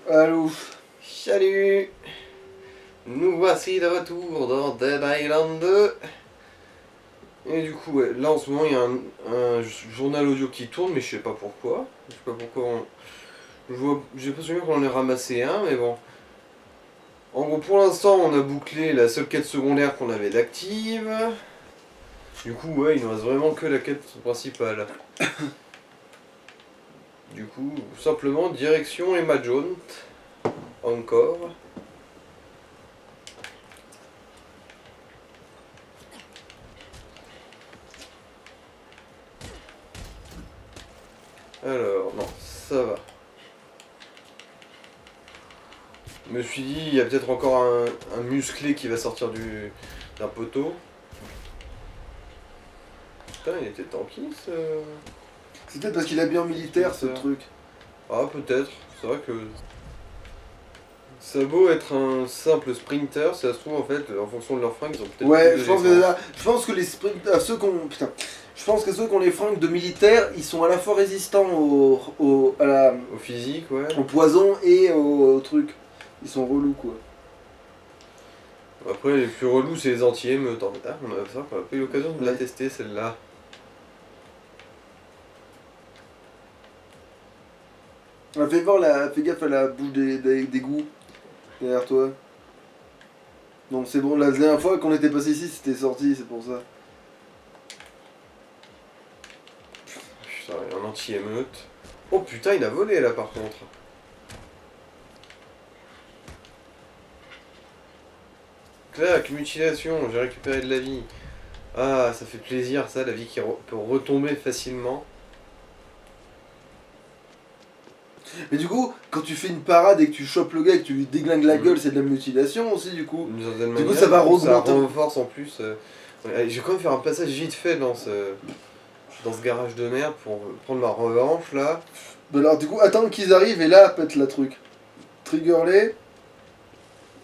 Allô. Salut. Nous voici de retour dans Dead Island 2. Et du coup, ouais, là en ce moment il y a un journal audio qui tourne, mais je sais pas pourquoi. Je sais pas pourquoi j'ai pas souvenir qu'on en ait ramassé un, mais bon. En gros, pour l'instant, on a bouclé la seule quête secondaire qu'on avait d'active. Du coup, ouais, il nous reste vraiment que la quête principale. Du coup, simplement, direction Emma Jones. Encore. Alors, non, ça va. Je me suis dit, il y a peut-être encore un musclé qui va sortir d'un poteau. Putain, il était tanky ce... C'est peut-être parce qu'il a bien militaire ce truc. Ah, peut-être. C'est vrai que... Ça a beau être un simple sprinter, ça se trouve en fait, en fonction de leurs fringues, ils ont peut-être Ouais, plus je de pense, défense. je pense que les sprinters, je pense que ceux qui ont les fringues de militaire, ils sont à la fois résistants Au physique, ouais. au poison et au truc. Ils sont relous quoi. Après, les plus relous, c'est les anti-émeutes. En fait, ah, on a pas eu l'occasion de la Ouais. tester celle-là. Ah, fais gaffe à la bouche des goûts derrière toi. Non, c'est bon, la dernière fois qu'on était passé ici, c'était sorti, c'est pour ça. Putain, il y a un anti-émeute. Oh putain, il a volé là par contre. Clac, mutilation, j'ai récupéré de la vie. Ah, ça fait plaisir ça, la vie qui peut retomber facilement. Mais du coup, quand tu fais une parade et que tu chopes le gars et que tu lui déglingues la gueule, c'est de la mutilation aussi du coup. D'une certaine Du coup, manière, ça va ça augmenter. renforce en plus. Ouais, allez, je vais quand même faire un passage vite fait dans ce garage de merde pour prendre ma revanche là. Bah alors du coup, attends qu'ils arrivent et là, pète la truc. Trigger-les.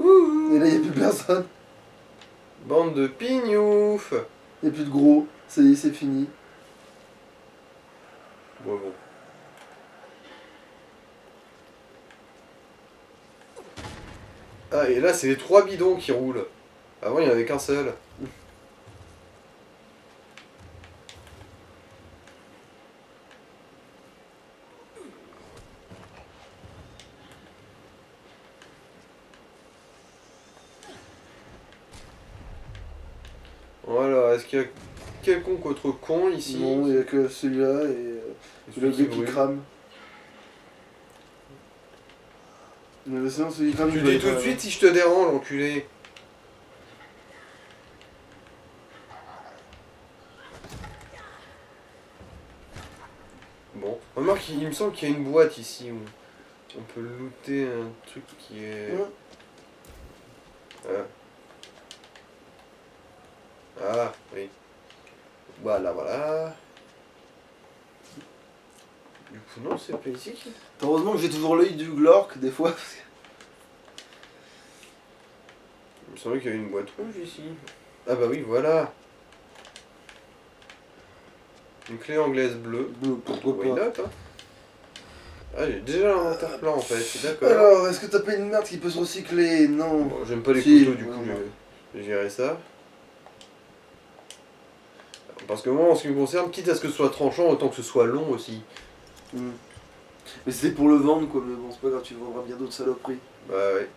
Et là, y a plus personne. Bande de pignouf. Y a plus de gros. Ça y est, c'est fini. Bon, bon. Ah, et là, c'est les 3 bidons qui roulent. Avant, il n'y en avait qu'un seul. Voilà, est-ce qu'il y a quelconque autre con ici? Non, y a que celui-là et le gars qui brûle. crame. Mais sinon, celui qui crame, Tu il le dis doit tout de être, suite si je te dérange, l'enculé. Bon, remarque, il me semble qu'il y a une boîte ici où on peut looter un truc qui est... Ouais. Ah, oui. Voilà, voilà. Du coup, non, c'est pas ici. Heureusement que j'ai toujours l'œil du Glork des fois. Il me semblait qu'il y avait une boîte rouge ici. Ah bah oui, voilà. Une clé anglaise bleue. Pourquoi Why pas. not, hein. Ah, j'ai déjà l'inventaire plein en fait, d'accord. Alors, est-ce que t'as pas une merde qui peut se recycler? Non. Bon, j'aime pas les Si, couteaux, du ouais, coup, ouais. je vais gérer ça. Parce que moi, en ce qui me concerne, quitte à ce que ce soit tranchant, autant que ce soit long aussi. Mais c'était pour le vendre quoi, mais bon, c'est pas grave, tu vendras bien d'autres saloperies. Bah ouais.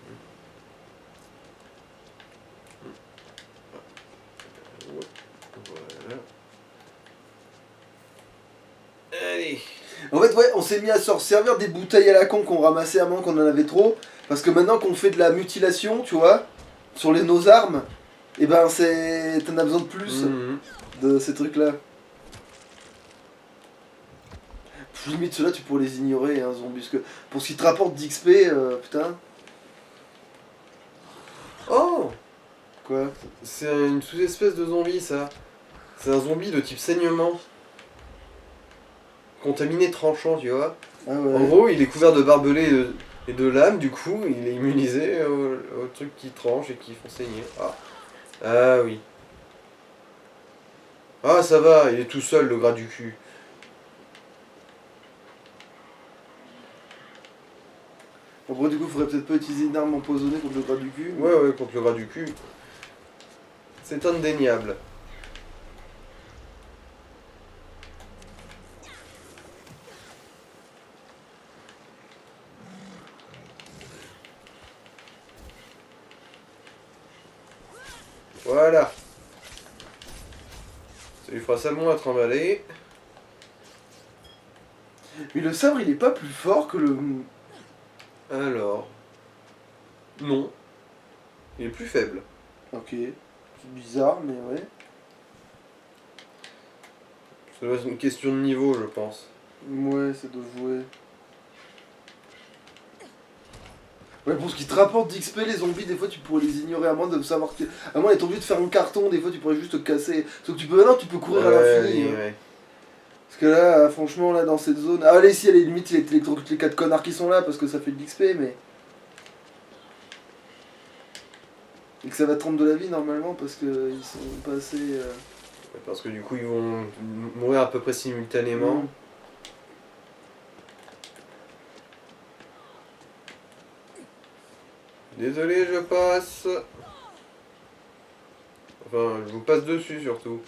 Voilà. Allez. En fait, ouais, on s'est mis à se servir des bouteilles à la con qu'on ramassait avant qu'on en avait trop. Parce que maintenant qu'on fait de la mutilation, tu vois, sur nos armes, et ben t'en as besoin de plus de ces trucs-là. Limite, ceux-là, tu pourrais les ignorer, hein, zombies. Parce que pour ce qui te rapporte d'XP, putain. Oh, Quoi? c'est une sous-espèce de zombie, ça. C'est un zombie de type saignement. Contaminé tranchant, tu vois. Ah ouais. En gros, il est couvert de barbelés et de lames, du coup, il est immunisé aux trucs qui tranchent et qui font saigner. Ah. Ah oui. Ah, ça va, il est tout seul, le gras du cul. Après, du coup, faudrait peut-être pas utiliser une arme empoisonnée contre le gras du cul. Ouais, ouais, contre le gras du cul. C'est indéniable. Voilà. Ça lui fera salement à trimballer. Mais le sabre, il est pas plus fort que le... Alors... Non. Il est plus faible. Ok. C'est bizarre, mais ouais. Ça doit être une question de niveau, je pense. Ouais, ça doit jouer. Ouais, pour ce qui te rapporte d'XP, les zombies, des fois tu pourrais les ignorer, à moins de savoir que... À moins d'être obligé de faire un carton, des fois tu pourrais juste te casser. Sauf que tu peux maintenant, tu peux courir à l'infini. Hein. Ouais. Parce que là, franchement, là, dans cette zone... Ah, là, ici, à la limite, il électrocute les 4 connards qui sont là, parce que ça fait de l'XP, mais... Et que ça va te rendre de la vie, normalement, parce que ils sont pas assez... Parce que du coup, ils vont mourir à peu près simultanément. Mm. Désolé, je passe. Enfin, je vous passe dessus surtout.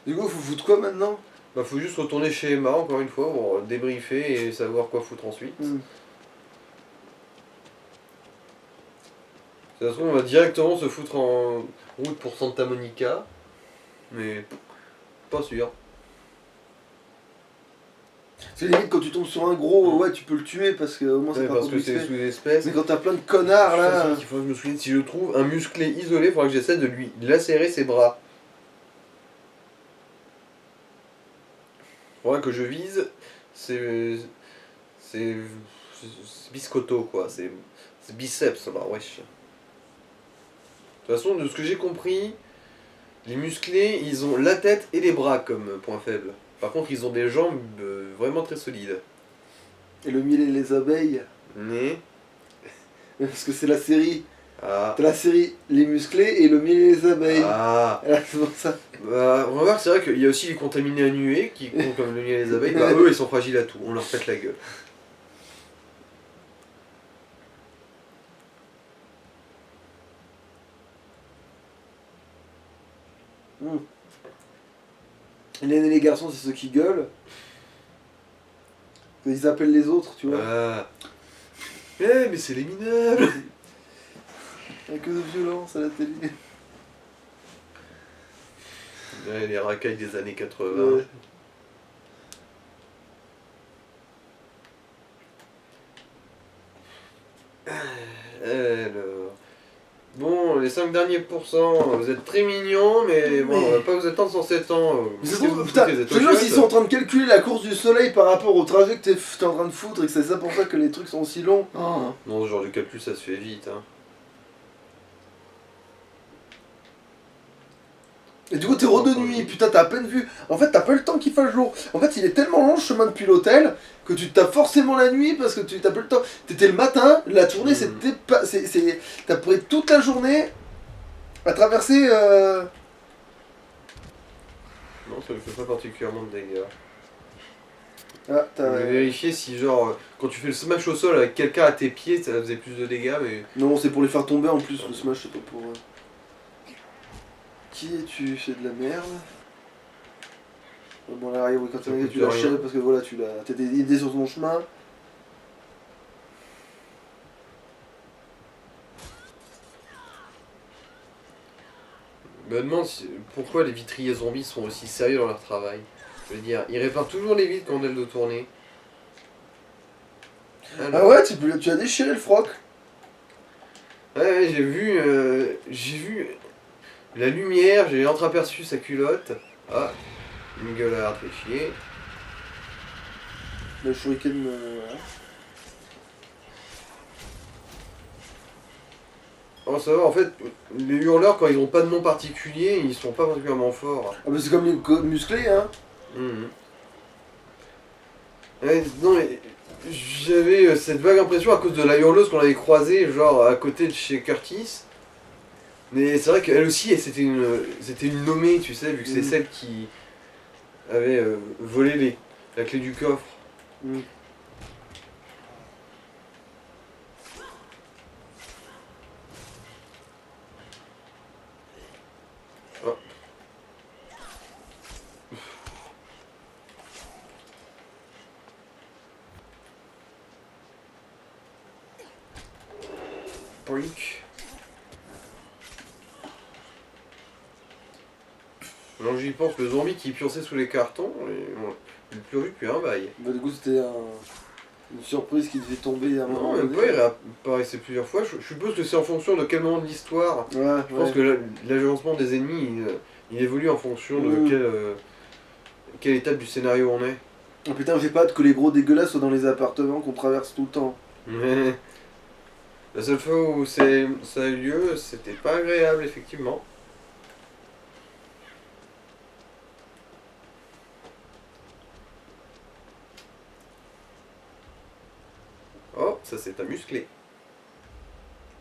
Du coup, faut foutre quoi maintenant? Bah, faut juste retourner chez Emma encore une fois pour débriefer et savoir quoi foutre ensuite. Mm. De toute façon, on va directement se foutre en route pour Santa Monica. Mais pas sûr. C'est limite quand tu tombes sur un gros, ouais, tu peux le tuer parce que au moins Ouais, c'est pas parce trop que c'est d'XP. sous-espèce. Mais quand t'as plein de connards là. Il faut que je me souvienne, si je trouve un musclé isolé, il faudra que j'essaie de lui lacérer ses bras. Il faudra que je vise c'est biscotto quoi, c'est biceps là, wesh. De toute façon, de ce que j'ai compris, les musclés, ils ont la tête et les bras comme point faible. Par contre, ils ont des jambes vraiment très solides. Et le miel et les abeilles. Mais... Parce que c'est la série. Ah. T'as la série Les musclés et le miel et les abeilles. Ah. C'est pour ça. Bah, remarque, c'est vrai qu'il y a aussi les contaminés à nuée qui comptent comme le miel et les abeilles. Bah, eux, ils sont fragiles à tout, on leur pète la gueule. Les garçons, c'est ceux qui gueulent. Ils appellent les autres, tu vois. Ah. Mais c'est les minables. Il n'y a que de violence à la télé. Ouais, les racailles des années 80. Ouais. Alors... Bon, les 5 derniers pourcents, vous êtes très mignons, mais bon, on va pas vous attendre 107 ans. Mais ça se trouve, putain, je sais pas s'ils sont en train de calculer la course du soleil par rapport au trajet que t'es en train de foutre et que c'est ça pour ça que les trucs sont aussi longs. Oh. Non, ce genre de calcul, ça se fait vite. Hein. Et du coup, t'es re de nuit, putain, t'as à peine vu. En fait, t'as pas le temps qu'il fasse jour. En fait, il est tellement long le chemin depuis l'hôtel que tu tapes forcément la nuit parce que tu t'as pas le temps. T'étais le matin, la tournée, c'était pas. T'as pris toute la journée à traverser. Non, ça ne fait pas particulièrement de dégâts. Ah, Je vais vérifier si, genre, quand tu fais le smash au sol avec quelqu'un à tes pieds, ça faisait plus de dégâts, mais. Non, c'est pour les faire tomber en plus, le smash, c'est pas pour. Qui es-tu? C'est de la merde. Bon, là, oui, quand tu l'as cherché parce que voilà, tu l'as. T'as des idées sur ton chemin. Je me demande pourquoi les vitriers zombies sont aussi sérieux dans leur travail. Je veux dire, ils réparent toujours les vitres quand on a le dos tourné. Alors... Ah ouais, tu as déchiré le froc. Ouais, j'ai vu la lumière, j'ai entreaperçu sa culotte. Ah, une gueularde, fait chier. Le shuriken, voilà. Oh, ça va, en fait, les hurleurs, quand ils ont pas de nom particulier, ils sont pas particulièrement forts. Ah bah c'est comme les musclés, hein. Ouais, non, mais j'avais cette vague impression à cause de la hurleuse qu'on avait croisée, genre à côté de chez Curtis. Mais c'est vrai qu'elle aussi, c'était une nommée, tu sais, vu que c'est celle qui avait volé la clé du coffre. Poink. Non, j'y pense, le zombie qui pionçait sous les cartons, il n'a plus vu depuis un bail. Bah, du coup, c'était une surprise qui devait tomber à un moment Non, même donné. pas, il réapparaissait plusieurs fois. Je suppose que c'est en fonction de quel moment de l'histoire. Ouais, Je pense que l'agencement des ennemis, il évolue en fonction de quelle étape du scénario on est. Oh putain, j'ai pas hâte que les gros dégueulasses soient dans les appartements qu'on traverse tout le temps. Mais la seule fois où ça a eu lieu, c'était pas agréable, effectivement. Oh, ça c'est un musclé.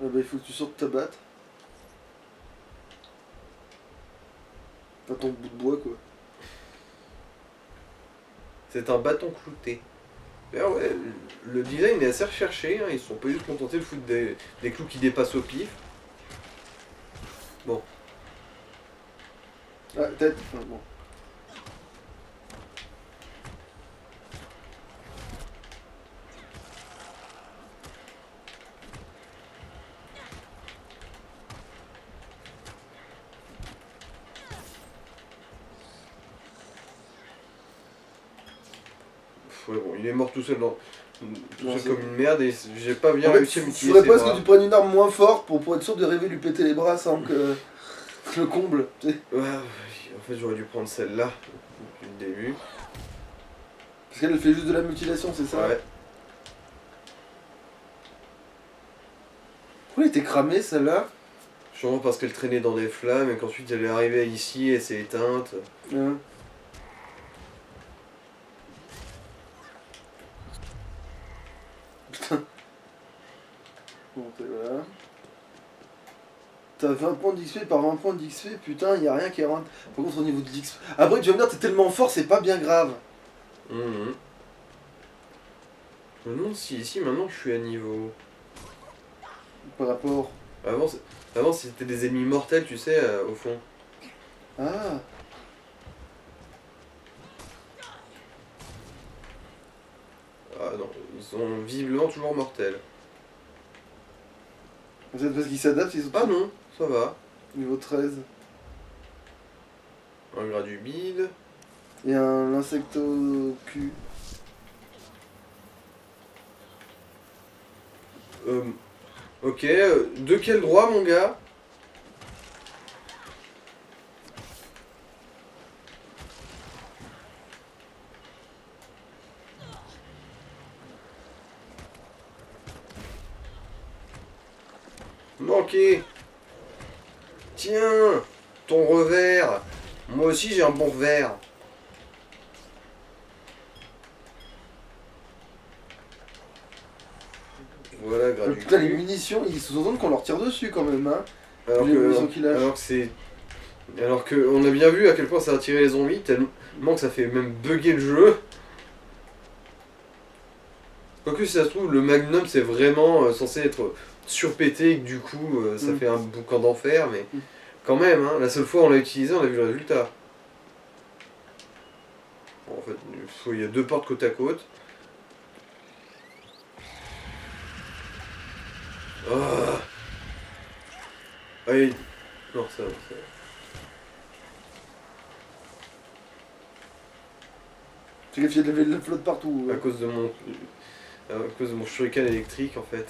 Ah bah, il faut que tu sortes ta batte. T'as ton bout de bois, quoi. C'est un bâton clouté. D'ailleurs, ouais, le design est assez recherché, hein. Ils se sont pas juste contentés de foutre des clous qui dépassent au pif. Bon. Ah, tête. Ah, bon. Ouais, bon, il est mort tout seul, Non, c'est- comme une merde et j'ai pas bien En fait, réussi à il m'utiliser faudrait ses presque bras. que tu prennes une arme moins forte pour être sûr de rêver lui péter les bras sans que le comble. Tu sais. Ouais, en fait j'aurais dû prendre celle-là depuis le début. Parce qu'elle fait juste de la mutilation, c'est ça? Ouais. Pourquoi elle était cramée celle-là? Sûrement parce qu'elle traînait dans des flammes et qu'ensuite elle est arrivée ici et s'est éteinte. Hein. Putain. Bon, voilà. T'as 20 points d'XP par 20 points d'XP, putain, y a rien qui rentre. Par contre, au niveau de l'XP. Après, tu vas me dire, t'es tellement fort, c'est pas bien grave. Mhm. Je me demande si ici maintenant je suis à niveau. Par rapport. Avant c'était des ennemis mortels, tu sais, au fond. Ah. Ah non, ils sont visiblement toujours mortels. Peut-être parce qu'ils s'adaptent, ils sont Ah non, ça va. niveau 13. Un gras du bide. Et un insecto cul. Ok, de quel droit mon gars? Manqué. Tiens, ton revers. Moi aussi j'ai un bon revers. Voilà, gras du Putain, les cul. munitions, ils se sentent qu'on leur tire dessus quand même, hein. Alors les munitions qu'il lâche. Alors que on a bien vu à quel point ça a attiré les zombies, tellement que ça fait même bugger le jeu. Quoique si ça se trouve, le Magnum c'est vraiment censé être surpété et que du coup ça fait un boucan d'enfer, mais quand même, hein, la seule fois où on l'a utilisé, on a vu le résultat. Bon, en fait, il y a deux portes côte à côte. Ah. Allez. Non, ça va, ça va. Fais gaffe, il y a de la flotte partout. À cause de mon shuriken électrique en fait.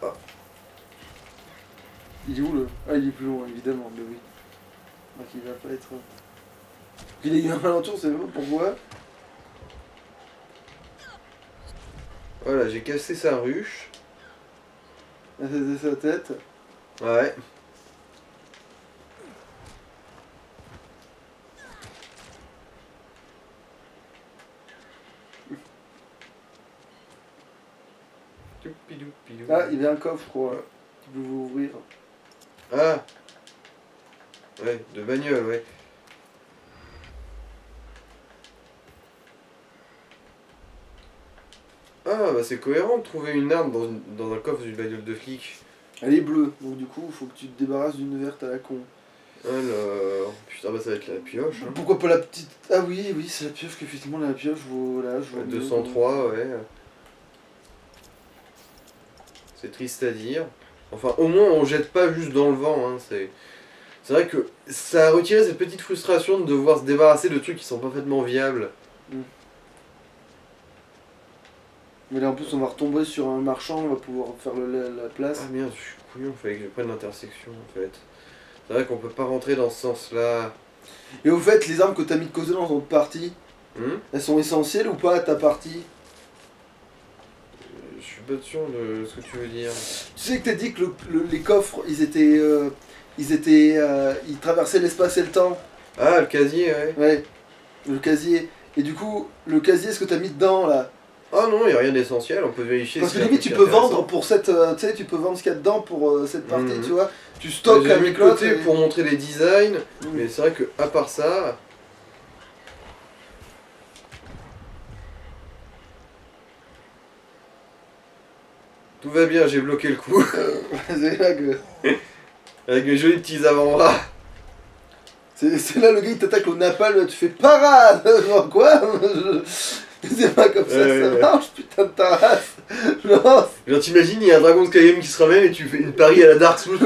Ah. Il est où le. Ah, il est plus loin, évidemment, mais oui. Donc il va pas être. Il a eu un malentendu, c'est pas pourquoi. Voilà, j'ai cassé sa ruche. Ah, c'était sa tête. Ouais. Ah, il y a un coffre, je crois. Tu peux vous ouvrir. Ah. Ouais, de bagnole, ouais. Ah, bah c'est cohérent de trouver une arme dans un coffre d'une bagnole de flic. Elle est bleue, donc du coup, faut que tu te débarrasses d'une verte à la con. Alors... Putain, bah ça va être la pioche. Hein. Pourquoi pas la petite... Ah oui, c'est la pioche, qu'effectivement la pioche, voilà, je vois mieux. 203, ouais. C'est triste à dire. Enfin, au moins, on jette pas juste dans le vent. Hein. C'est vrai que ça a retiré cette petite frustration de devoir se débarrasser de trucs qui sont parfaitement viables. Mais là en plus on va retomber sur un marchand, on va pouvoir faire la place. Ah merde, je suis couillon, fallait que je prenne l'intersection en fait. C'est vrai qu'on peut pas rentrer dans ce sens-là. Et au fait, les armes que t'as mis de côté dans notre partie, elles sont essentielles ou pas à ta partie? Je suis pas sûr de ce que tu veux dire. Tu sais que t'as dit que les coffres, ils traversaient l'espace et le temps. Ah, le casier, ouais. Ouais, le casier. Et du coup, le casier, ce que t'as mis dedans là. Ah non, y a rien d'essentiel, on peut vérifier. Parce que s'il y a un limite, truc tu peux intéressant. vendre pour cette. Tu sais, tu peux vendre ce qu'il y a dedans pour cette partie, tu vois. Tu stockes J'ai mis avec de côté l'autre. pour montrer les designs, mais c'est vrai que à part ça. Tout va bien, j'ai bloqué le coup. C'est là que. Avec mes jolis petits avant-bras. C'est là le gars il t'attaque au napalm, tu fais parade. Genre quoi? C'est pas comme ça marche, putain de ta race. Genre, Genre t'imagines, il y a un dragon de Skyrim qui se ramène et tu fais une pari à la Dark Souls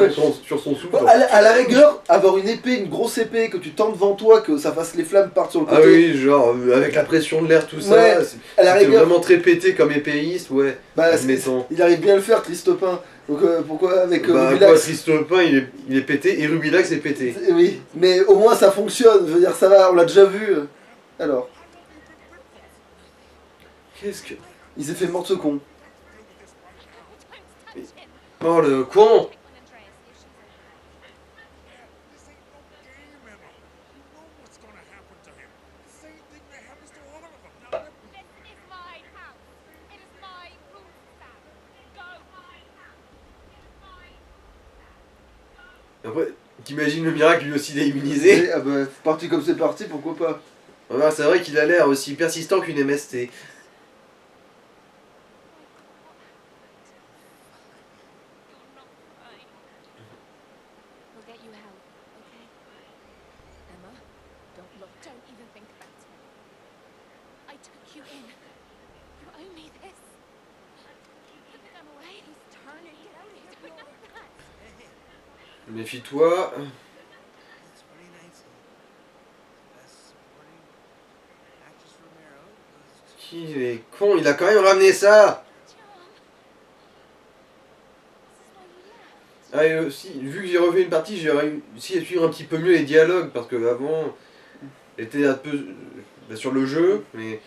sur son souffle. à la rigueur, avoir une épée, une grosse épée que tu tends devant toi, que ça fasse les flammes partent sur le côté. Ah oui, genre avec la pression de l'air, tout ça. Ouais, à la C'était rigueur. vraiment très pété comme épéiste, ouais. Bah, admettons. il arrive bien à le faire, Tristopin. Donc pourquoi avec bah, Rubilax Tristopin il est pété et Rubilax est pété. Oui, mais au moins ça fonctionne, je veux dire, ça va, on l'a déjà vu. Alors, Qu'est-ce que. il s'est fait mort ce con. Oh le con! Après, t'imagines le miracle lui aussi d'immuniser? Ah bah, parti comme c'est parti, pourquoi pas. Ah, c'est vrai qu'il a l'air aussi persistant qu'une MST. Méfie-toi. Il est con, il a quand même ramené ça! Ah et aussi, vu que j'ai refait une partie, j'ai réussi à suivre un petit peu mieux les dialogues, parce que avant, j'étais un peu sur le jeu, mais...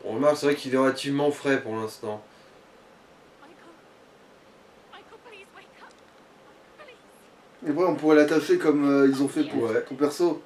On remarque, c'est vrai qu'il est relativement frais pour l'instant. Et après, on pourrait l'attacher comme ils ont fait pour Ouais. ton perso.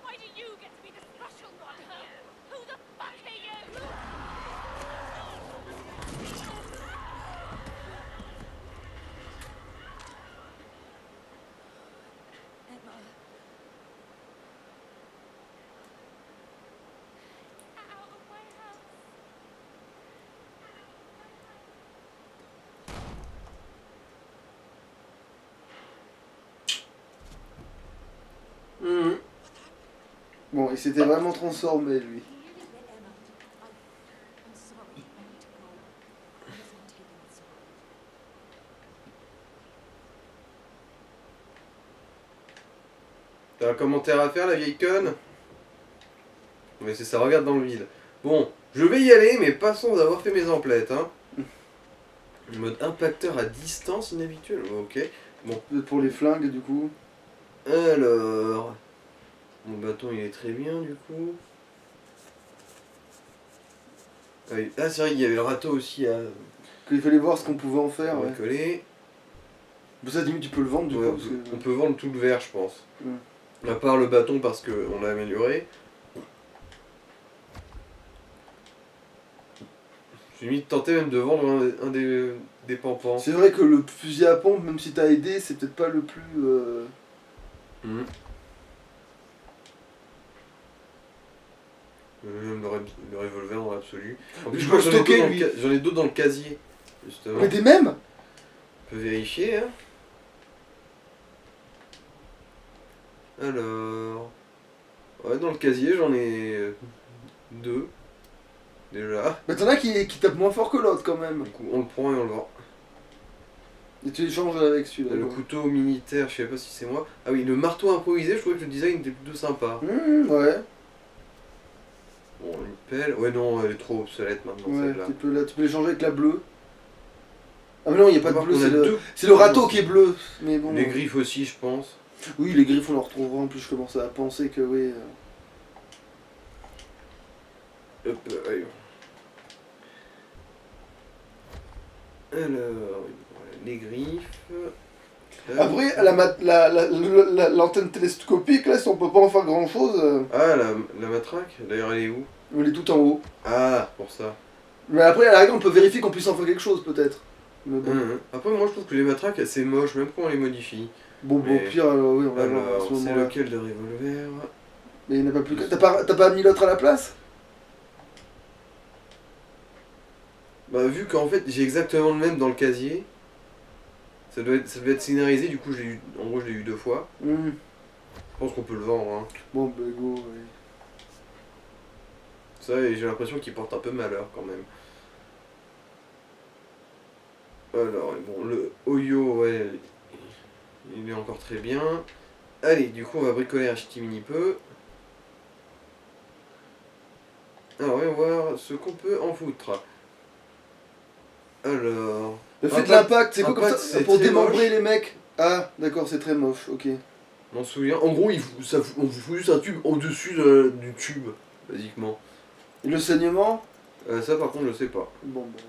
Bon, il s'était vraiment transformé lui. T'as un commentaire à faire, la vieille conne? Mais c'est ça, regarde dans le vide. Bon, je vais y aller, mais pas sans avoir fait mes emplettes, hein. Mode impacteur à distance inhabituel, ok. Bon. Pour les flingues, du coup. Alors... Mon bâton, il est très bien, du coup. Ah, c'est vrai, il y avait le râteau aussi à... Qu'il fallait voir ce qu'on pouvait en faire, ouais. coller. Mais ça, limite, tu peux le vendre, du Ouais, coup. Parce que... on peut vendre tout le verre, je pense. À part le bâton, parce qu'on l'a amélioré. J'ai limite tenté même de vendre un des pampans. C'est vrai que le fusil à pompe, même si t'as aidé, c'est peut-être pas le plus... Même le revolver dans l'absolu. En plus, Je je peux crois que le stocker, lui. j'en ai d'autres dans le casier. justement. Mais des mêmes? On peut vérifier, hein. Alors... Ouais, dans le casier, j'en ai 2. Déjà. Mais t'en as qui tapent moins fort que l'autre quand même. Du coup, on le prend et on le vend. Et tu échanges avec celui-là. Le quoi. couteau militaire, je sais pas si c'est moi. Ah oui, le marteau improvisé, je trouvais que le design était plutôt sympa. Ouais. Bon, une pelle. Ouais, non, elle est trop obsolète maintenant, Ouais, celle-là. tu peux l'échanger avec la bleue. Ah mais non, il n'y a pas de Remarque, bleu, on a deux. c'est le râteau qui est bleu. Mais bon. Les griffes aussi, je pense. Oui, les griffes on les retrouvera. En plus, je commence à penser que oui. Hop, allez. Alors, voilà, les griffes. Après, l'antenne télescopique, là, si on peut pas en faire grand chose, Ah, la matraque, d'ailleurs, elle est où? elle est tout en haut. Ah, pour ça. Mais après, à la règle, on peut vérifier qu'on puisse en faire quelque chose, peut-être. Mais bon. Après, moi, je trouve que les matraques, c'est moche, même quand on les modifie. Bon, Mais- au pire, oui, on va voir à Alors, ce c'est moment-là. lequel de revolver? Mais il n'y en a pas plus que. T'as pas mis l'autre à la place? Bah, vu qu'en fait, j'ai exactement le même dans le casier, ça devait être scénarisé, du coup, en gros, je l'ai eu 2 fois. Je pense qu'on peut le vendre, hein. Bon, bah, go, oui. Ça, et j'ai l'impression qu'il porte un peu malheur quand même. Alors, bon, le Oyo, ouais, il est encore très bien. Allez, du coup, on va bricoler un petit mini peu. Alors, voyons voir ce qu'on peut en foutre. Alors... Le fait de Impact- l'impact, c'est quoi comme Impact, ça? c'est Pour très démembrer moche. les mecs? Ah, d'accord, c'est très moche, ok. On s'en souvient. En gros, on fout juste un tube au-dessus du tube, basiquement. Et le saignement? Ça, par contre, je sais pas. Bon, bah.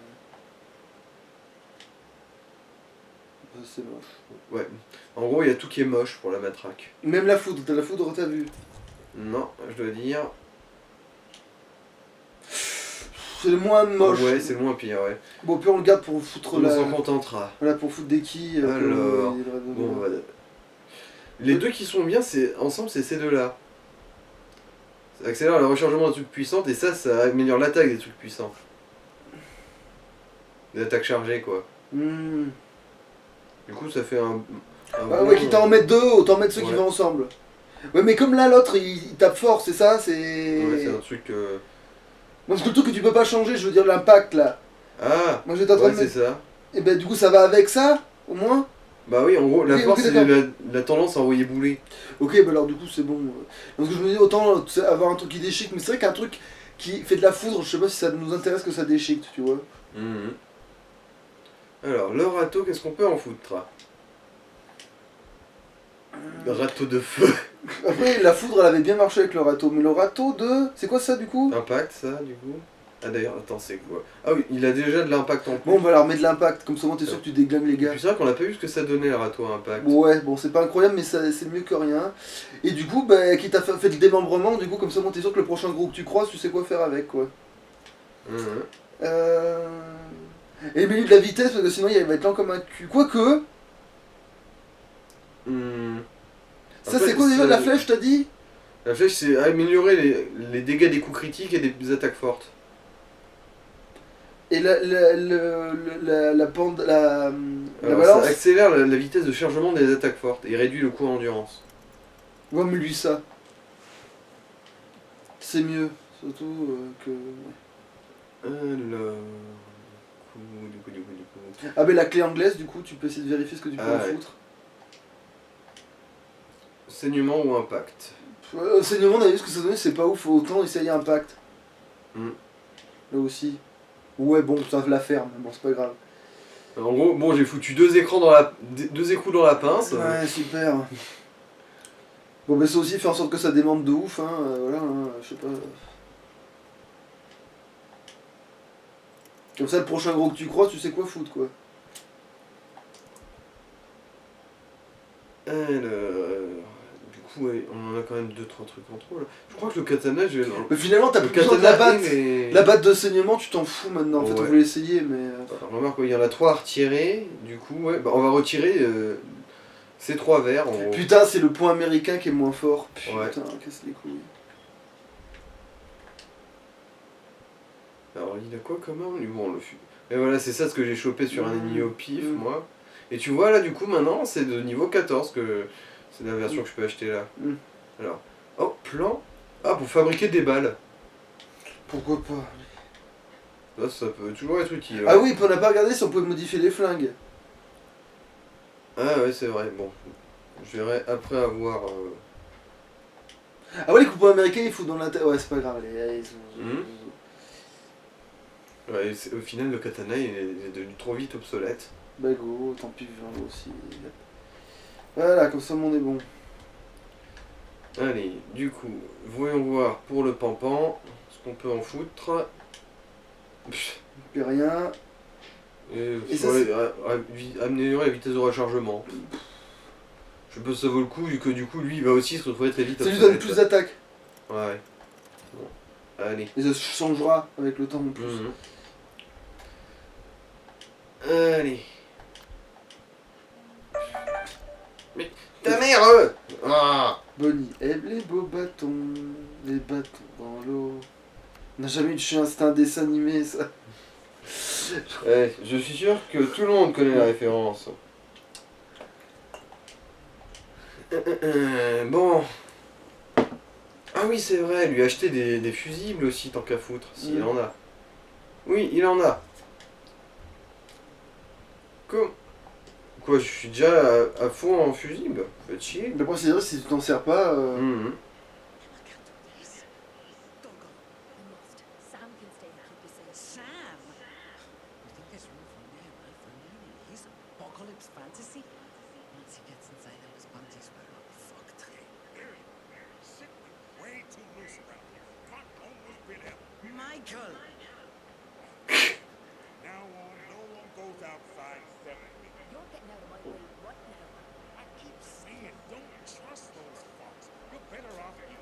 Ça, c'est moche. Ouais. En gros, il y a tout qui est moche pour la matraque. Même la foudre, t'as vu? Non, je dois dire. C'est le moins moche. Ouais, c'est le moins pire, ouais. Bon, puis on le garde pour foutre On s'en contentera. Voilà, pour foutre des quilles. Alors, il devrait Bon, donner. les deux qui sont bien, ensemble, c'est ces deux-là. Ça accélère le rechargement des trucs puissants et ça améliore l'attaque des trucs puissants. Des attaques chargées, quoi. Hmm. Du coup, ça fait un Ah bon- ouais, quitte à en mettre deux, autant mettre ceux qui Ouais. vont ensemble. Ouais, mais comme là, l'autre, il tape fort, c'est ça? C'est. Ouais, c'est un truc... Moi, parce que le truc que tu peux pas changer, je veux dire l'impact là. Ah Moi, j'étais en train ouais, de c'est mettre. ça. Et ben, du coup, ça va avec ça, au moins? Bah oui, en gros, la Ok, force, ok, c'est d'accord. la tendance à envoyer bouler. Ok, bah alors, du coup, c'est bon. Parce que je me dis, autant tu sais, avoir un truc qui déchique, mais c'est vrai qu'un truc qui fait de la foudre, je sais pas si ça nous intéresse que ça déchique, tu vois. Mhm. Alors, le râteau, qu'est-ce qu'on peut en foutre? Le râteau de feu. Après, la foudre, elle avait bien marché avec le râteau, mais le râteau de. C'est quoi ça, du coup? Impact, ça, du coup. Ah d'ailleurs, attends, c'est quoi? Ah oui, il a déjà de l'impact en plus. Bon, bah alors, mets de l'impact, comme ça, moi, t'es sûr que tu déglingues les Et gars. puis c'est vrai qu'on a pas vu ce que ça donnait, le râteau à impact. Bon, ouais, bon, c'est pas incroyable, mais c'est mieux que rien. Et du coup, bah, qui t'a fait le démembrement, du coup, comme ça, moi, t'es sûr que le prochain groupe que tu croises, tu sais quoi faire avec, quoi. Mhm. Et le milieu de la vitesse, parce que sinon, il va être lent comme un cul. Quoique, Hmm. ça, Après, c'est quoi déjà la flèche, t'as dit? La flèche, c'est améliorer les dégâts des coups critiques et des attaques fortes. Et la pente, la Alors, balance? ça accélère la vitesse de chargement des attaques fortes et réduit le coût en endurance. Ouais, mais lui, ça. C'est mieux. Surtout que. Alors... Du coup. Ah, mais la clé anglaise, du coup, tu peux essayer de vérifier ce que tu peux Ah, en ouais. foutre. Saignement ou impact. Saignement, on a vu ce que ça donnait, c'est pas ouf, faut autant essayer impact. Hmm. Là aussi. Ouais, bon, ça la ferme, bon, c'est pas grave. En gros, bon, j'ai foutu deux écrous dans la pince. Ouais, super. Bon, bah, ça aussi, fait en sorte que ça démente de ouf, hein, voilà, hein, je sais pas. Comme ça, le prochain gros que tu crois, tu sais quoi foutre, quoi. Alors... Du coup, ouais, on en a quand même 2-3 trucs en trop, là. Je crois que le katana, je vais... Mais finalement, t'as Le plus besoin de la katana batte. et... La batte de saignement, tu t'en fous maintenant. En fait, on Ouais. voulait essayer, mais. Alors, remarque, il y en a 3 à retirer. Du coup, ouais, bah, on va retirer ces 3 verres. En gros. Putain, c'est le point américain qui est moins fort. Putain, Ouais. casse les couilles. Alors, il a quoi comme arme lui? Bon, Et voilà, c'est ça ce que j'ai chopé sur un ennemi au pif, Mm. moi. Et tu vois là, du coup, maintenant, c'est de niveau 14 que c'est la version que je peux acheter là. Mm. Alors, oh, plan. Ah, pour fabriquer des balles. Pourquoi pas? Là, ça peut toujours être utile. Ah Ouais. oui, puis on n'a pas regardé si on pouvait modifier les flingues. Ah ouais, c'est vrai. Bon, je verrai après avoir... Ah ouais, les coupons américains, ils foutent dans la tête. Ouais, c'est pas grave, ils sont... Mm. Ouais, au final, le katana, il est devenu trop vite obsolète. Bah go, tant pis, vivant aussi. Voilà, comme ça, on est bon. Allez, du coup, voyons voir pour le pampan ce qu'on peut en foutre. Pff, Puis rien. Et ça, ouais, améliorer la vitesse de rechargement. Je sais pas si ça vaut le coup, vu que du coup, lui, il va aussi se retrouver très vite Ça lui donne obsolète. plus d'attaque. Ouais. Bon. Allez. Et ça changera avec le temps en plus. Mhm. Allez. Mais ta mère ah. Bonnie aime les beaux bâtons, les bâtons dans l'eau. On n'a jamais eu de chien, c'était un dessin animé ça. Ouais, je suis sûr que tout le monde connaît la référence. Bon. Ah oui, c'est vrai, lui acheter des fusibles aussi, tant qu'à foutre, s'il en a. Oui, il en a. Quoi, je suis déjà à fond en fusible? Faites chier. Mais après, c'est vrai, si tu t'en sers pas. Mhm. Sam can stay and keep you safe. Sam! You think there's room for him, for Nini? He's apocalypse fantasy. Once he gets inside those panties, we're all fucked. Way too loose around here. Can't almost been him. Michael! Now on, no one goes outside 7 feet. You're getting out of my way. What now? I keep saying, don't trust those fucks. You're better off here.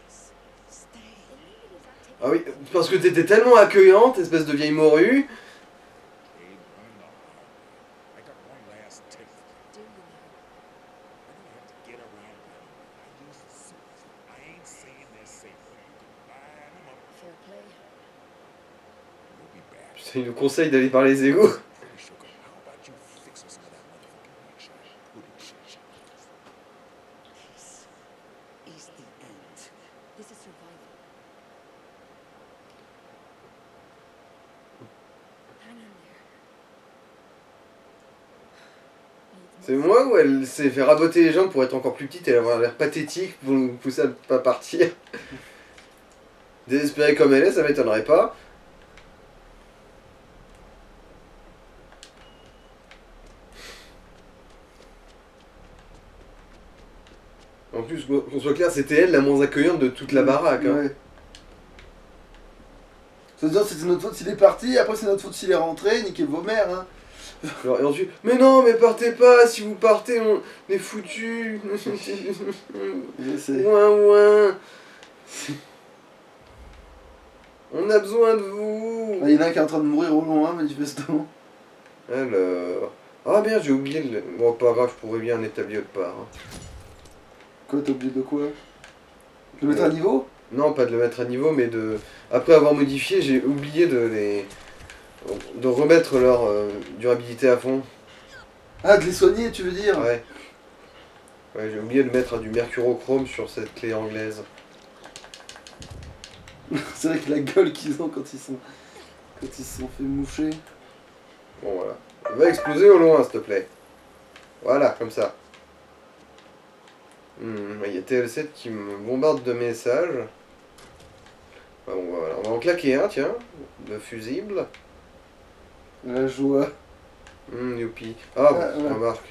Yes. Stay. Immunity's not taking Ah oui, parce que t'étais tellement accueillante, espèce de vieille morue. Ain't run the hard way. I got one last tip. do you now? We're gonna have to get around them. I use the suits. I ain't saying they're safe, but you can line them up. Fair play. We'll be back. Putain, il nous conseille d'aller par les égouts. Pretty sugar. How about you fix us some of that motherfucking action? Put it shit. Peace is the end. This is survival. Hang in there. Needs C'est more moi ou elle s'est fait raboter les jambes pour être encore plus petite et avoir l'air pathétique pour nous pousser à pas partir? Désespérée comme elle est, ça m'étonnerait pas. En plus, qu'on soit clair, c'était elle la moins accueillante de toute la baraque. Hein. Ouais. C'est-à-dire, c'était notre faute s'il est parti, après c'est notre faute s'il est rentré, niquez vos mères, hein. Alors, et ensuite, mais non, mais partez pas, si vous partez, on est foutus. C'est- Ouin ouin. On a besoin de vous. Ah, il y en a un qui est en train de mourir au loin, manifestement. Alors. Ah merde, j'ai oublié le. Bon, pas grave, je pourrais bien établir autre part. Hein. Quoi, t'as oublié de quoi? De le mettre à niveau? Non, pas de le mettre à niveau, mais de. Après avoir modifié, j'ai oublié de les. De remettre leur durabilité à fond. Ah, de les soigner, tu veux dire? Ouais. Ouais, j'ai oublié de mettre du mercurochrome sur cette clé anglaise. C'est vrai que la gueule qu'ils ont quand ils se sont fait moucher. Bon, voilà. Va exploser au loin, s'il te plaît. Voilà, comme ça. Il y a TL7 qui me bombarde de messages. Ah, bon, voilà. On va en claquer un, tiens. De fusible. La joie. Youpi. Ah, bon, Ah, ouais. remarque.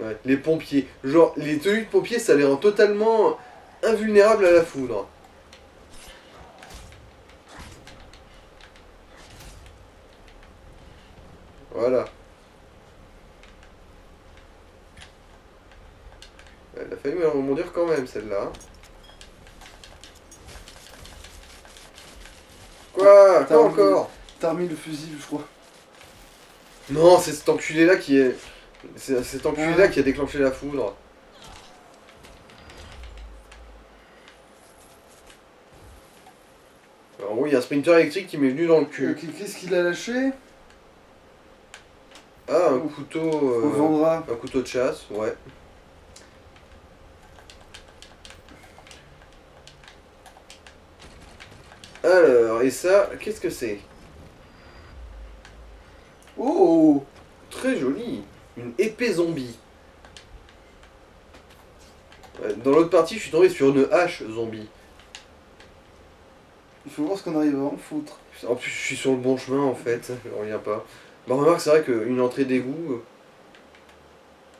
Ouais, les pompiers. Genre, les tenues de pompiers, ça les rend totalement invulnérables à la foudre. Voilà. Elle a failli me rebondir quand même, celle-là. Quoi? T'as Quoi remis- encore? T'as remis le fusil, je crois. Non, c'est cet enculé-là qui est... C'est cet enculé-là qui a déclenché la foudre. il y a un sprinter électrique qui m'est venu dans le cul. Qu'est-ce qu'il a lâché? Ah, un couteau... On le vendra. un couteau de chasse, ouais. Alors, et ça, qu'est-ce que c'est? Oh! Très joli. Une épée zombie. Ouais, dans l'autre partie, je suis tombé sur une hache zombie. Il faut voir ce qu'on arrive à en foutre. En plus, je suis sur le bon chemin en fait, je reviens pas. Bah, remarque, c'est vrai qu'une entrée d'égout.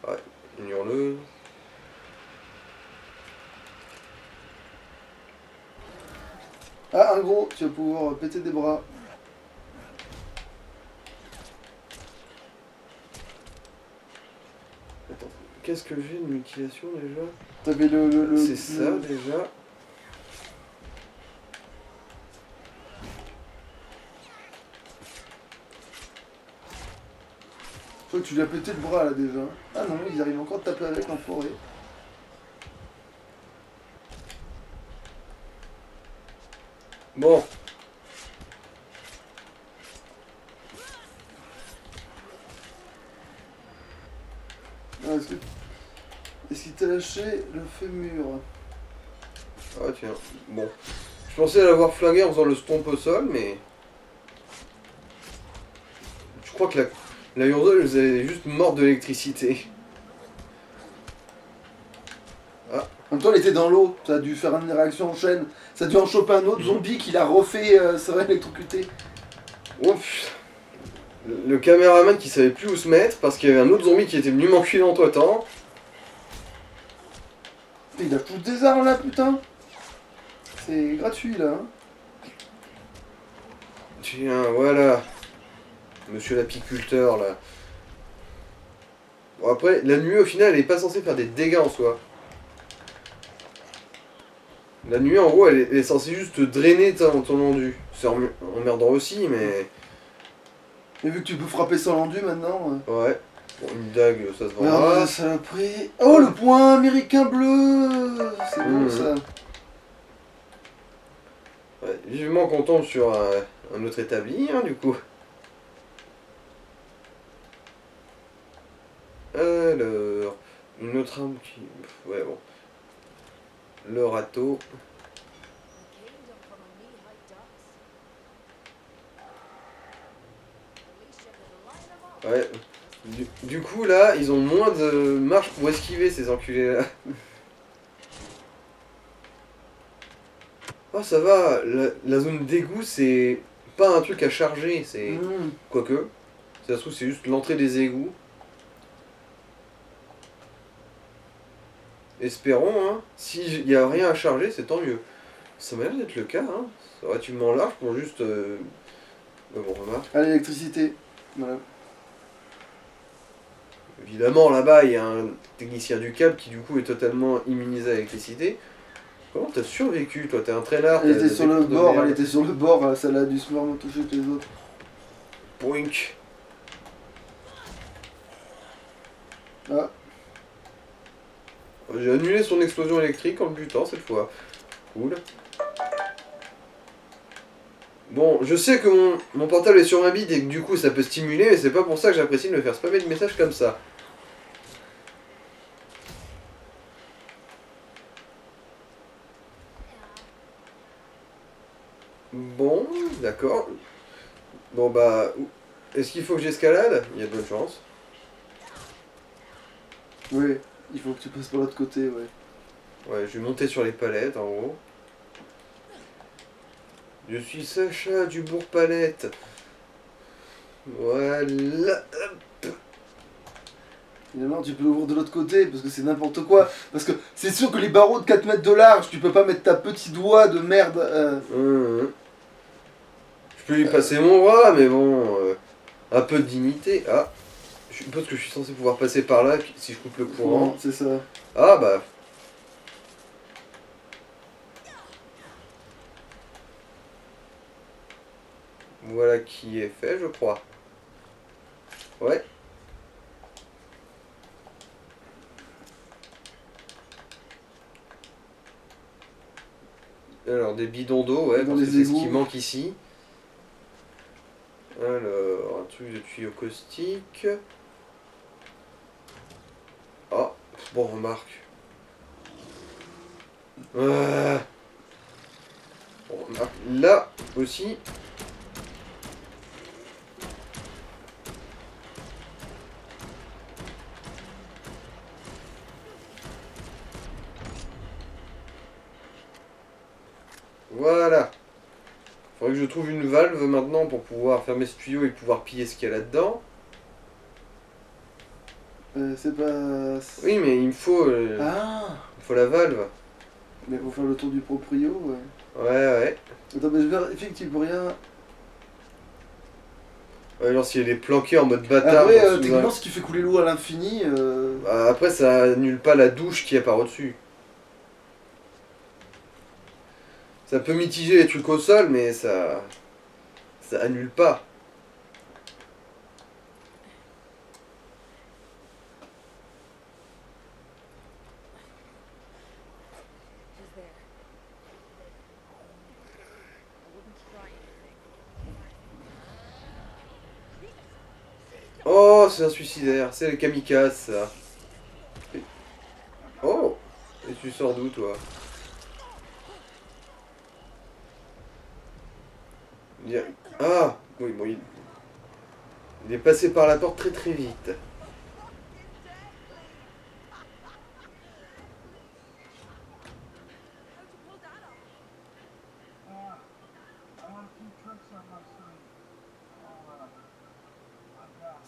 Ouais, une hurleuse. Ah, un gros, tu vas pouvoir péter des bras. Attends, qu'est-ce que j'ai de mutilation déjà? T'avais C'est ça déjà. Je crois que tu lui as pété le bras là déjà. Ah non, ils arrivent encore à te taper avec en forêt. Bon, Ah, est-ce qu'il t'a lâché le fémur? ah tiens, bon. Je pensais l'avoir flingué en faisant le stomp au sol, mais. Je crois que la hurleuse elle est juste morte de l'électricité. En même temps, il était dans l'eau, ça a dû faire une réaction en chaîne. Ça a dû en choper un autre zombie qui l'a refait se réélectrocuter. Ouf. Le caméraman qui savait plus où se mettre parce qu'il y avait un autre zombie qui était venu m'enculer entre temps. Il a tous des armes là, putain. C'est gratuit là. Hein. Tiens, voilà. Monsieur l'apiculteur là. Bon après, la nuée au final elle est pas censée faire des dégâts en soi. La nuée en gros elle est censée juste te drainer ton endu. C'est emmerdant aussi mais... Et vu que tu peux frapper sans l'endu maintenant. Ouais. Bon, une dague ça se Regarde vendra. la saloperie. Oh le point américain bleu. C'est bon Mhm. ça. Ouais, vivement qu'on tombe sur un autre établi hein, du coup. Alors... Une autre arme qui... Ouais bon. Le râteau. The kingdom from a knee-high ducks. At least you could line 'em up. Ouais. Du coup, là, ils ont moins de marge pour esquiver ces enculés-là. Oh, ça va, la zone d'égout, c'est pas un truc à charger, c'est... Mmh. Quoique, si ça se trouve, c'est juste l'entrée des égouts. Espérons, hein. S'il y a rien à charger, c'est tant mieux. Ça m'a l'air d'être le cas, hein. C'est relativement large pour juste... Mais bon, remarque. À l'électricité. Voilà. Évidemment, là-bas, il y a un technicien du câble qui, du coup, est totalement immunisé à l'électricité. Comment t'as survécu, toi? T'es un traînard. Elle t'as était des sur le coups de bord, merde. elle était sur le bord, ça a dû se me toucher que les autres. Boink. Ah, J'ai annulé son explosion électrique en le butant cette fois. Cool. Bon, je sais que mon portable est sur un bide et que du coup ça peut stimuler, mais c'est pas pour ça que j'apprécie de me faire spammer de messages comme ça. Bon, d'accord. Bon bah, est-ce qu'il faut que j'escalade? Il y a de bonnes chances. oui, il faut que tu passes par l'autre côté, ouais. Ouais, je vais monter sur les palettes en haut. Je suis Sacha du Bourg-Palette. Voilà. Finalement, tu peux l'ouvrir de l'autre côté parce que c'est n'importe quoi. Parce que c'est sûr que les barreaux de 4 mètres de large, tu peux pas mettre ta petit doigt de merde. Je peux lui passer mon bras, mais bon, un peu de dignité. Ah, je suppose que je suis censé pouvoir passer par là si je coupe le courant. C'est ça. Ah bah. Voilà qui est fait, je crois. Ouais. Alors, des bidons d'eau, ouais, Dans parce que les c'est ce égouts. qui manque ici. Alors, un truc de tuyau caustique. Ah, bon, remarque. Ah. Bon, remarque. Là aussi. Voilà. Faudrait que je trouve une valve maintenant pour pouvoir fermer ce tuyau et pouvoir piller ce qu'il y a là-dedans. C'est pas. Oui, mais Ah il faut la valve. Mais faut faire le tour du proprio, ouais. Ouais, ouais. Attends, mais je vérifie que tu peux rien. Ouais, genre s'il est planqué en mode bâtard. Après, genre sous techniquement, un- si tu fais couler l'eau à l'infini. Bah, après, ça annule pas la douche qu'il y a par au-dessus. Ça peut mitiger les trucs au sol, mais ça annule pas. She's there. I wouldn't try anything. Oh, c'est un suicidaire, c'est le kamikaze, ça. Oh, et tu sors d'où, toi? Ah, oui, bon, il est passé par la porte très très vite.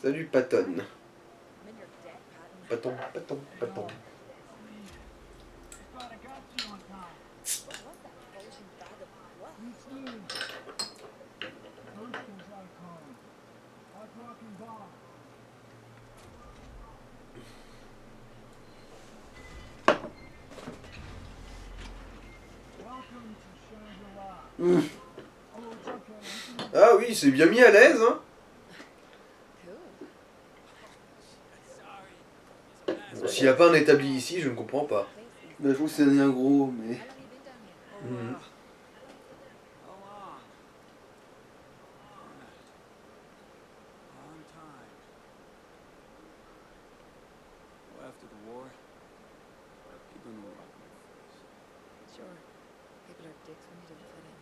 Salut, Patton. I'm in your debt, Patton. Patton, Patton, Patton. What was that bulging bag of what? Ah oui, c'est bien mis à l'aise, hein. Cool. Bon, s'il n'y a pas un établi ici, je ne comprends pas. Bah, je trouve que c'est un gros, mais. How long you been down here? Mhm. Long time. Well, after the war, people knew about my face. Sure. People are dicks when you don't fit in.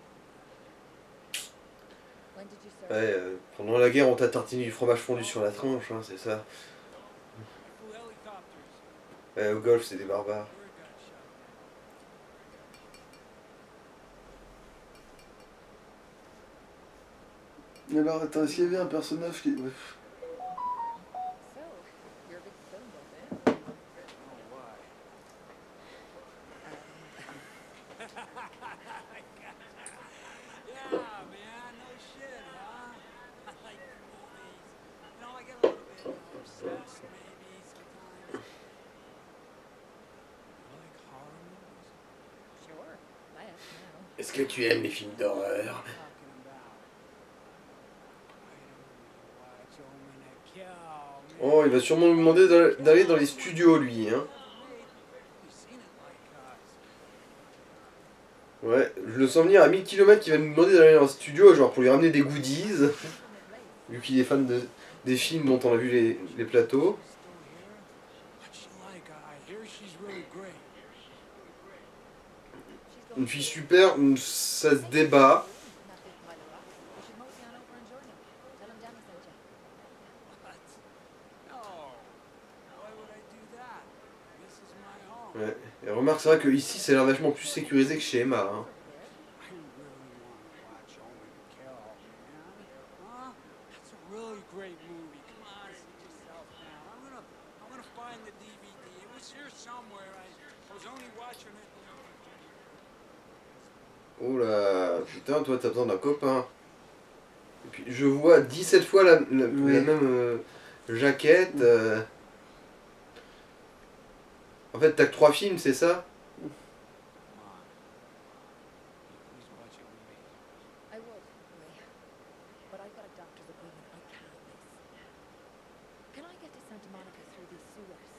When did you serve? Ouais, pendant la guerre, on t'a tartiné du fromage fondu sur la tronche, hein, c'est ça. I flew helicopters. Ouais, au golf, c'est des barbares. Bird got shot. Alors, attends, est-ce qu'il y avait un personnage qui. Ouais. So, you're a big film buff, eh? Oh, why? Yeah, man, no shit, huh? I like movies. You know, I get a little bit obsessed, maybe, sometimes. You like horror movies? Sure. Less now. Est-ce que tu aimes les films d'horreur? Talking about. I don't really watch Omen and Kill, man. Oh, il va sûrement nous demander d'aller dans les studios, lui, hein. You've seen it like us. Ouais, je le sens venir à 1000 km, il va nous demander d'aller dans le studio, genre pour lui ramener des goodies, vu qu'il est fan des films dont on a vu les plateaux. She's still here? What's she like? I hear she's really great. She's Une fille super, ça se débat. in that big pile of rocks. You should mosey on over and join him. Tell him Danny sent you. What? No. Why would I do that? This is my home. Ouais. Et remarque, c'est vrai que ici, c'est l'air vachement plus sécurisé que chez Emma, hein. I really want to watch Omen and Kill, man. Huh? That's a really great movie. Come on, sit yourself down. I'm gonna find the DVD. It was here somewhere. I was only watching it. Oh là, putain, toi t'as besoin d'un copain. Et puis je vois 17 fois la Oui. même jaquette. En fait, t'as que 3 films, c'est ça? Come on. Please watch it with me. I would, Ray. But I've got a doctor's appointment. I can't miss. Can I get to Santa Monica through these sewers?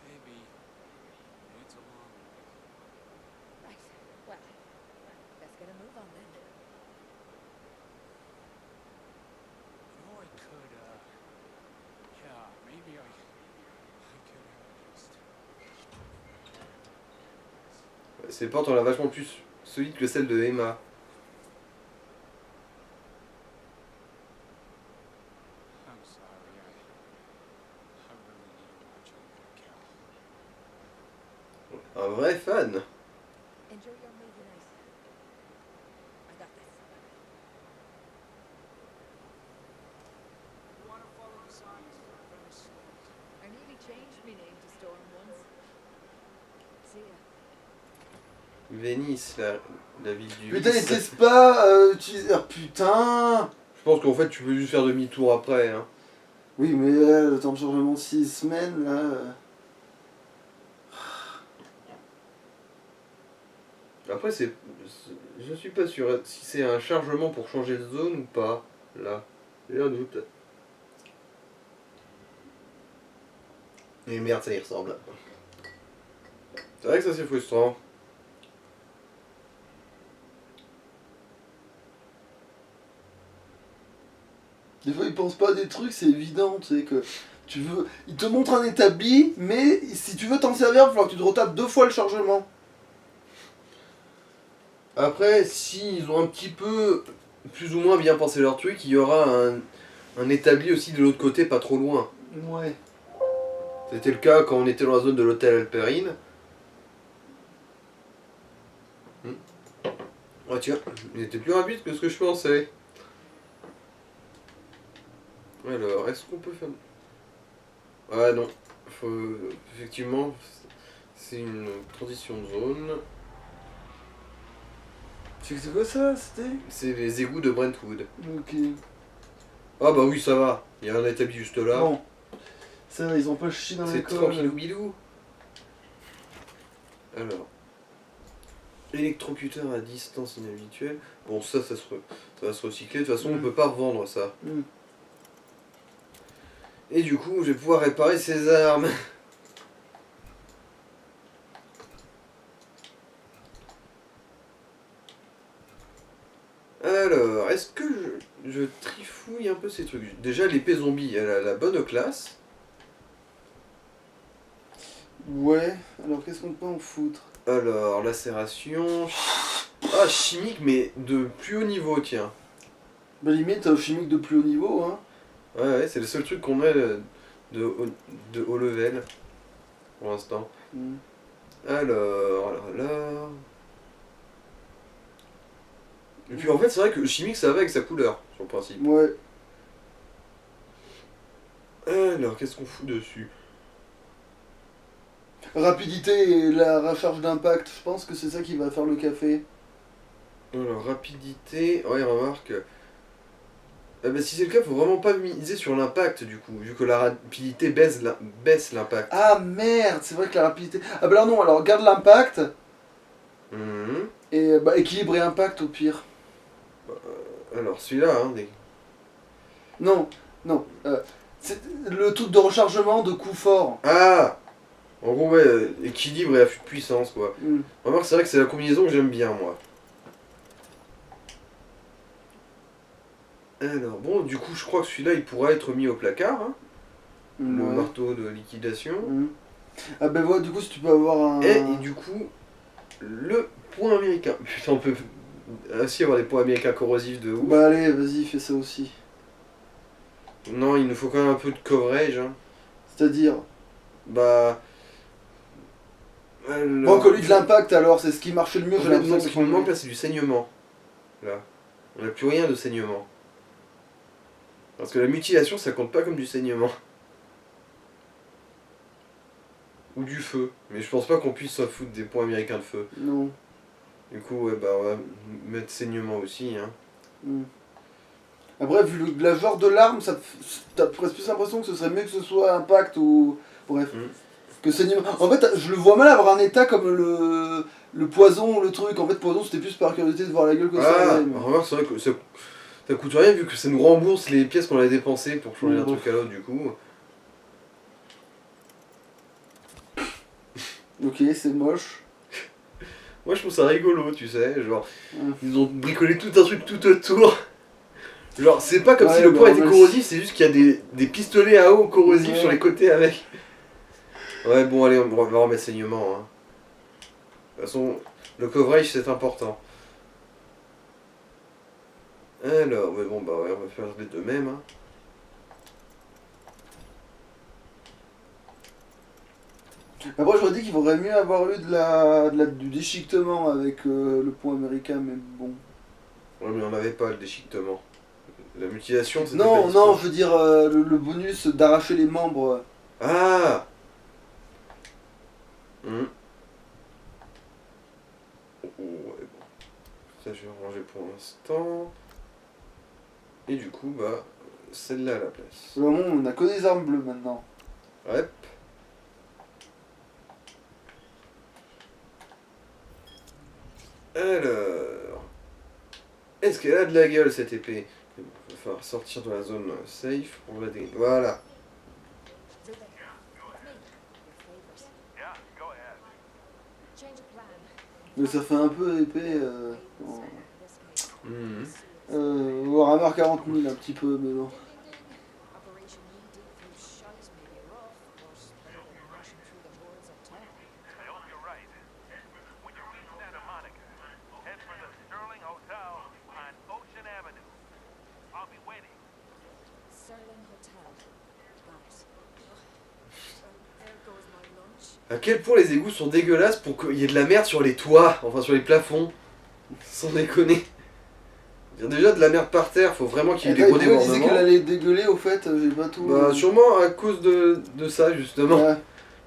Maybe. It's a long way. Right. Well, Ces portes ont l'air vachement plus solides que celles de Emma. I'm sorry. I really need to watch over Cal. Un vrai fan. Enjoy your movie night. I got this. You want to follow the signs? Finish slow. I nearly changed my name to Storm once. See ya. Venice, la ville du Putain, ils vice. te laissent pas utiliser. Ah putain. Je pense qu'en fait tu peux juste faire demi-tour après. Hein. Oui, mais là, le temps de chargement de 6 semaines, là. Après je suis pas sûr si c'est un chargement pour changer de zone ou pas. Là, j'ai un doute. Mais merde, ça y ressemble. C'est vrai que ça c'est frustrant. Des fois, ils pensent pas à des trucs, c'est évident, tu sais, que tu veux. Ils te montrent un établi, mais si tu veux t'en servir, il va falloir que tu te retapes 2 fois le chargement. Après, s'ils ont un petit peu plus ou moins bien pensé leur truc, il y aura un établi aussi de l'autre côté, pas trop loin. Ouais. C'était le cas quand on était dans la zone de l'hôtel Alperine. Oh tiens, il était plus rapide que ce que je pensais. Alors, est-ce qu'on peut faire... Ah non, effectivement, c'est une transition de zone. C'est quoi ça, c'était? C'est les égouts de Brentwood. Ok. Ah bah oui, ça va, il y a un établi juste là. Bon. Ça, ils ont pas chié dans C'est l'école. tranquillou bilou. Alors. Électrocuteur à distance inhabituelle. Bon, ça va se recycler. De toute façon, on peut pas revendre ça. Mm. Et du coup, je vais pouvoir réparer ces armes. Alors, est-ce que je trifouille un peu ces trucs? Déjà, l'épée zombie, elle a la bonne classe. Ouais, alors qu'est-ce qu'on peut en foutre? Alors, lacération. Ah, chimique, mais de plus haut niveau, tiens. Bah, limite, chimique de plus haut niveau, hein. Ouais, c'est le seul truc qu'on met de haut level pour l'instant. Mm. Alors là. Et puis en fait, c'est vrai que le chimique ça va avec sa couleur, sur le principe. Ouais. Alors, qu'est-ce qu'on fout dessus? Rapidité et la recharge d'impact, je pense que c'est ça qui va faire le café. Alors, rapidité. Ouais, remarque. Ah bah, si c'est le cas, faut vraiment pas miser sur l'impact du coup, vu que la rapidité baisse l'impact. Ah merde, c'est vrai que la rapidité. Ah bah alors non, alors garde l'impact Mhm. et bah équilibre et impact au pire. Alors, celui-là, hein, Non, non. C'est le truc de rechargement de coup fort. Ah! En gros, ouais, équilibre et affût de puissance, quoi. Mm. Remarque, c'est vrai que c'est la combinaison que j'aime bien, moi. Alors, bon, du coup, je crois que celui-là, il pourra être mis au placard, hein, le Ouais. marteau de liquidation. Mm. Ah bah ouais, du coup, si tu peux avoir un. Et du coup, le point américain. Putain, on peut aussi avoir des points américains corrosifs de ouf. Bah allez, vas-y, fais ça aussi. Non, il nous faut quand même un peu de coverage, hein. C'est-à-dire. Bah... Bon, que lui de l'impact alors, c'est ce qui marchait le mieux, j'ai Non, l'impression. ce qui nous manque là, c'est du saignement. Là. On n'a plus rien de saignement. Parce que la mutilation, ça compte pas comme du saignement. Ou du feu. Mais je pense pas qu'on puisse s'en foutre des points américains de feu. Non. Du coup, ouais, bah, on va mettre saignement aussi. Hein. Mm. Après, vu la genre de l'arme, t'as presque plus l'impression que ce serait mieux que ce soit impact ou. Bref. Mm. Que saignement. En fait, je le vois mal avoir un état comme le poison, le truc. En fait, poison, c'était plus par curiosité de voir la gueule que ça. Ah, avait, mais- remarque, c'est vrai que ça coûte rien vu que ça nous rembourse les pièces qu'on a dépensées pour changer d'un Mm. truc à l'autre, du coup. Ok, c'est moche. Moi, je trouve ça rigolo, tu sais. Genre, Mm. ils ont bricolé tout un truc tout autour. Genre, c'est pas comme Ouais, si le bah, point était on a- corrosif, c'est juste qu'il y a des pistolets à eau corrosifs Ouais. sur les côtés avec. Ouais, bon, allez, on va remettre saignement. Hein. De toute façon, Le coverage c'est important. Alors, mais bon bah ouais, on va faire les deux mêmes. Hein. Après, j'aurais dit qu'il vaudrait mieux avoir eu du déchiquetement avec le pont américain, mais bon. Ouais, mais on n'avait pas le déchiquetement. La mutilation c'était Non, pas non, dispo. je veux dire le bonus d'arracher les membres. Ah Hmm. Oh, ouais, bon. Ça je vais ranger pour l'instant. Et du coup, bah, celle-là à la place. Vraiment, on a que des armes bleues maintenant. Hop. Alors. Est-ce qu'elle a de la gueule cette épée? Il va falloir sortir de la zone safe pour la dégagner. Voilà. Ruben, it's me. Your favorite. Change of plan. Mais ça fait un peu épais. In this case, Mhm. Warhammer 40 000, un petit peu, mais bon. ding, ding, ding. Operation knee deep through shies may be rough, but better than marching through the hordes up top. I hope you're right. When you reach Santa Monica, head for the Sterling Hotel on Ocean Avenue. I'll be waiting. Sterling Hotel. Got it. Well, there goes my lunch. À quel point les égouts sont dégueulasses pour qu'il y ait de la merde sur les toits, enfin sur les plafonds. Sans déconner. Déjà de la merde par terre, faut vraiment qu'il y ait des gros Elle disait qu'elle débordements. allait dégueuler, au fait, j'ai pas tout. Bah sûrement à cause de ça justement. Ouais.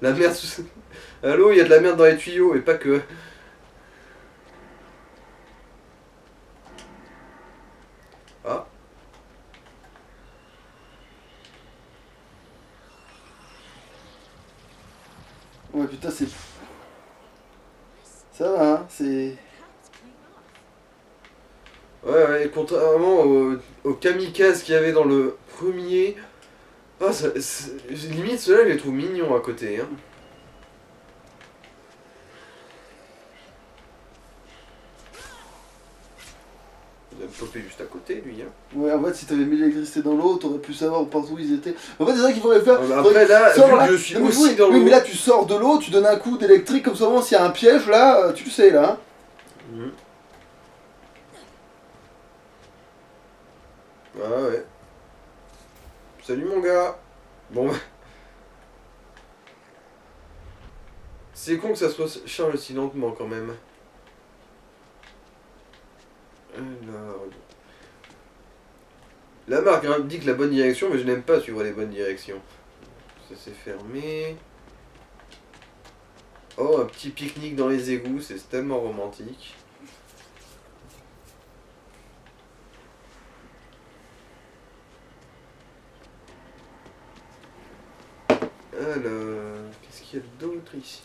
La merde sous... Allô, il y a de la merde dans les tuyaux et pas que. Ah. Ouais, putain, c'est. Ça va, hein, c'est. Ouais, contrairement au kamikaze qu'il y avait dans le premier. Ah, limite ceux-là, je les trouve mignons à côté. Hein. Il va me popper juste à côté, lui. Hein. Ouais, en fait, si t'avais mis l'électricité dans l'eau, t'aurais pu savoir partout où ils étaient. En fait, c'est ça qu'il faudrait faire. Ah, bah après, là, Sors, vu là. que je suis Non, mais aussi oui, dans oui, l'eau. mais là, tu sors de l'eau, tu donnes un coup d'électrique, comme ça, vraiment, s'il y a un piège, là, tu le sais, là. Hein. Mhm. Ah ouais. Salut mon gars. Bon bah. C'est con que ça se charge aussi lentement quand même. Alors... La marque indique la bonne direction, mais je n'aime pas suivre les bonnes directions. Ça s'est fermé. Oh, un petit pique-nique dans les égouts, c'est tellement romantique. Alors, qu'est-ce qu'il y a d'autre ici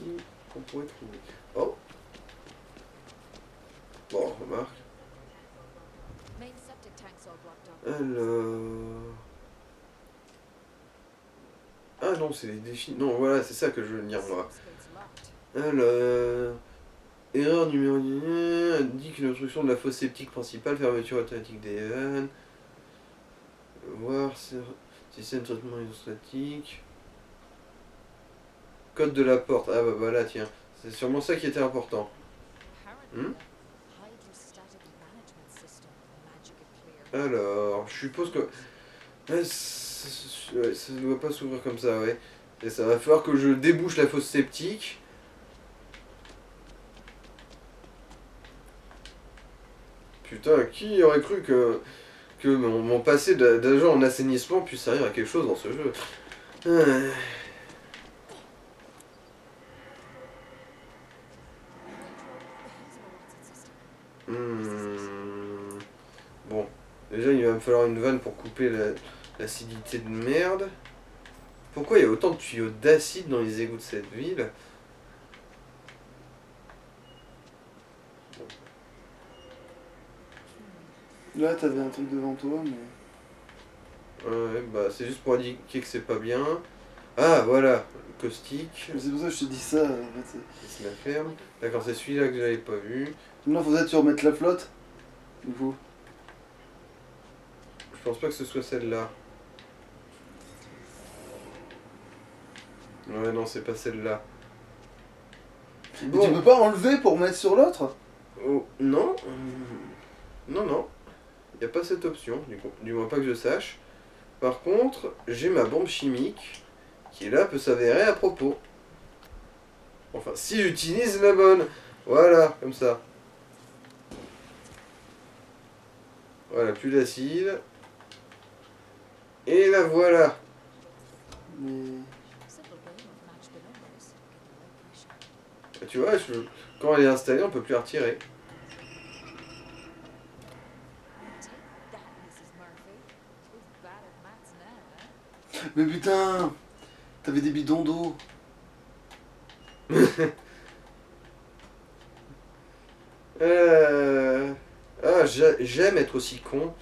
qu'on pourrait trouver? Oh! Bon, remarque. Main septic tank's all blocked up. Alors... Ah non, c'est les défis. Non, voilà, c'est ça que je veux dire moi. Seems gate's locked. Alors... Erreur numéro 1, indique l'obstruction de la fosse septique principale, fermeture automatique des vannes. Voir système de traitement hydrostatique. Code de la porte. Ah bah voilà, tiens. C'est sûrement ça qui était important. Apparently, Hmm? the hydrostatic management system magic it clear. Alors, je suppose que... Ouais, ouais, ça ne doit pas s'ouvrir comme ça, ouais. Et ça va falloir que je débouche la fosse septique. Putain, qui aurait cru que mon passé d'agent en assainissement puisse servir à quelque chose dans ce jeu. Ah. Hmm. Bon, déjà il va me falloir une vanne pour couper l'acidité de merde. Pourquoi il y a autant de tuyaux d'acide dans les égouts de cette ville? Là, t'avais un truc devant toi, mais. Ouais, bah c'est juste pour indiquer que c'est pas bien. Ah voilà, caustique. C'est pour ça que je te dis ça, en fait. Il se la ferme. D'accord, c'est celui-là que j'avais pas vu. Là, faudrait que tu remettes la flotte. Du coup. Je pense pas que ce soit celle-là. Ouais, non, c'est pas celle-là. Mais Bon. tu peux pas enlever pour mettre sur l'autre? Oh, non. Non, non. Il n'y a pas cette option, du moins pas que je sache. Par contre, j'ai ma bombe chimique qui là peut s'avérer à propos. Enfin, si j'utilise la bonne. Voilà, comme ça. Voilà, plus d'acide. Et la voilà. Mais... Simple game of match the numbers. Get the low pressure. Et tu vois, quand elle est installée, on peut plus la retirer. Take that, Mrs. Murphy. Who's bad at maths now, eh? Mais putain, t'avais des bidons d'eau. Ah, j'aime être aussi con.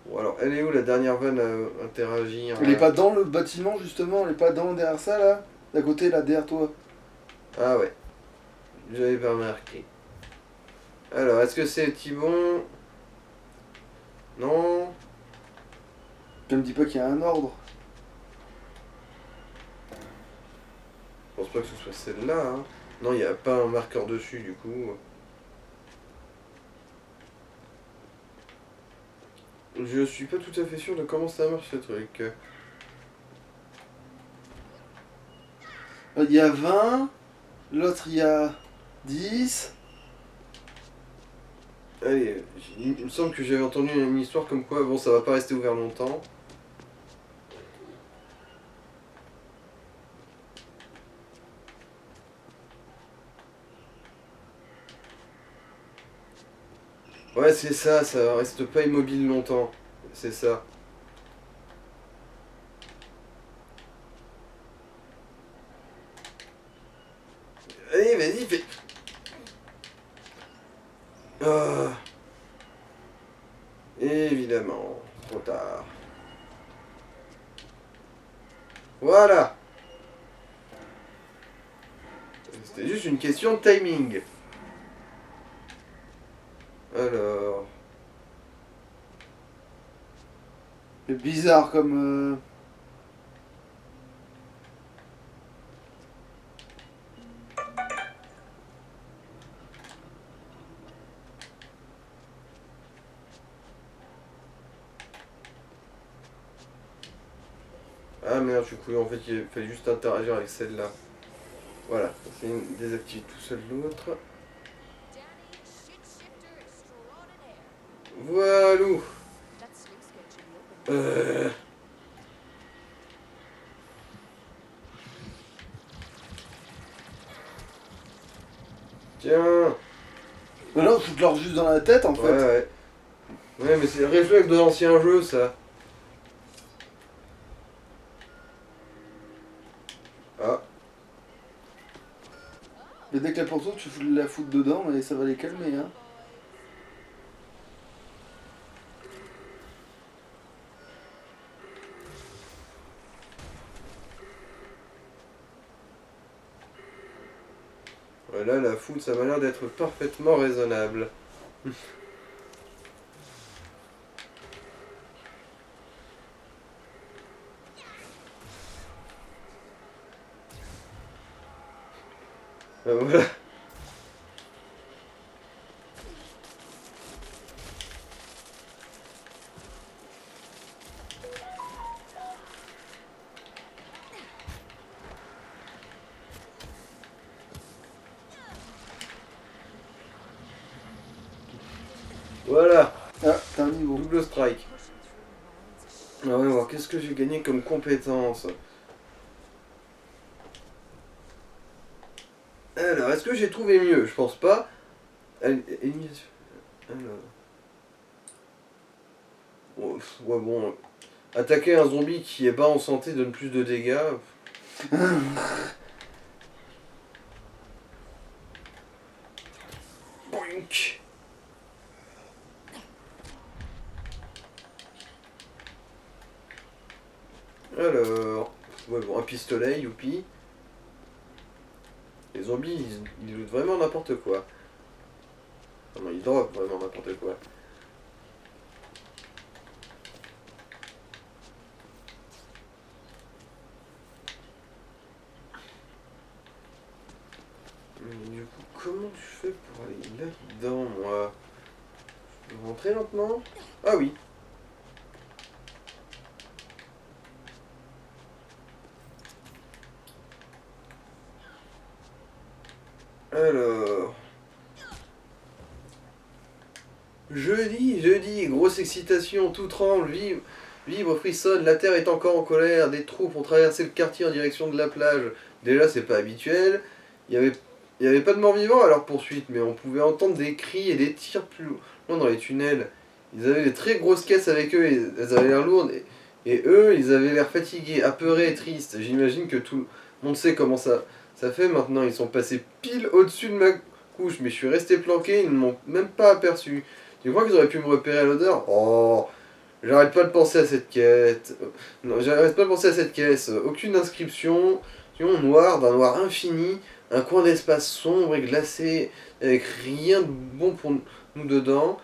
Bon, alors, elle est où la dernière vanne à interagir Elle est pas dans le bâtiment justement, elle est pas dans derrière ça là, d'à côté là, derrière toi. Ah ouais. J'avais pas remarqué. Alors, est-ce que c'est Thibon? Non. Tu me dis pas qu'il y a un ordre. Je pense pas que ce soit celle-là. Hein. Non, il n'y a pas un marqueur dessus du coup. Je suis pas tout à fait sûr de comment ça marche ce truc. Il y a 20, l'autre il y a 10. Allez, il me semble que j'avais entendu une histoire comme quoi, bon, ça va pas rester ouvert longtemps. Ouais, c'est ça, ça reste pas immobile longtemps. C'est ça. Allez, vas-y, fais... Ah. Évidemment, trop tard. Voilà. C'était juste une question de timing. Alors... C'est bizarre comme... Ah merde, je suis couillon, en fait il fallait juste interagir avec celle-là. Voilà, c'est une désactive tout seul l'autre. Danny, shit shifter extraordinaire. Voilà. That sluice gate should be open. Tiens. Mais là on fout leur juste dans la tête en fait. Ouais. Ouais, mais c'est le réflexe de l'ancien jeu, ça. Ah. Mais dès que la porte s'ouvre, tu fous la foutre dedans et ça va les calmer hein. Voilà, la foule, ça m'a l'air d'être parfaitement raisonnable. Voilà. Voilà, Ah, t'as un niveau. double strike. Ah ouais, voir qu'est-ce que j'ai gagné comme compétence. Alors, est-ce que j'ai trouvé mieux? Je pense pas. Élimination. Alors. Ouais, bon. Attaquer un zombie qui est pas en santé donne plus de dégâts. Boink. Alors. Ouais, bon, un pistolet, youpi. Les zombies, ils lootent vraiment n'importe quoi. Ah non, ils dropent vraiment n'importe quoi. comment je fais pour aller là-dedans, moi? Je peux rentrer maintenant? Ah oui. Alors... Jeudi, grosse excitation, tout tremble, vibre, frissonne, la terre est encore en colère, des troupes ont traversé le quartier en direction de la plage. Déjà, c'est pas habituel. Il y avait pas de morts-vivants à leur poursuite, mais on pouvait entendre des cris et des tirs plus loin dans les tunnels. Ils avaient des très grosses caisses avec eux, et elles avaient l'air lourdes, et eux, ils avaient l'air fatigués, apeurés et tristes. J'imagine que tout le monde sait comment ça fait maintenant. Ils sont passés pile au-dessus de ma couche, mais je suis resté planqué, ils ne m'ont même pas aperçu. Tu crois qu'ils auraient pu me repérer à l'odeur? Oh, j'arrête pas de penser à cette quête. Non, j'arrête pas de penser à cette caisse. Aucune inscription, noir, d'un noir infini, un coin d'espace sombre et glacé, avec rien de bon pour nous dedans.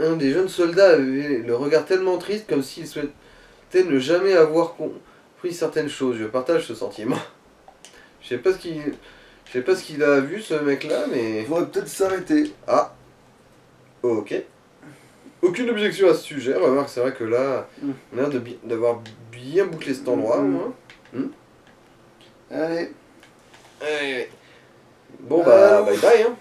Un des jeunes soldats avait le regard tellement triste, comme s'il souhaitait ne jamais avoir compris certaines choses. Je partage ce sentiment. Je sais pas ce qu'il a vu, ce mec-là, mais... Il faudrait peut-être s'arrêter. Ah. Ok. Aucune objection à ce sujet. Remarque, c'est vrai que là, on a l'air d'avoir bien bouclé cet endroit, au moins. Allez. Allez. Bon, bah, bye bye, hein.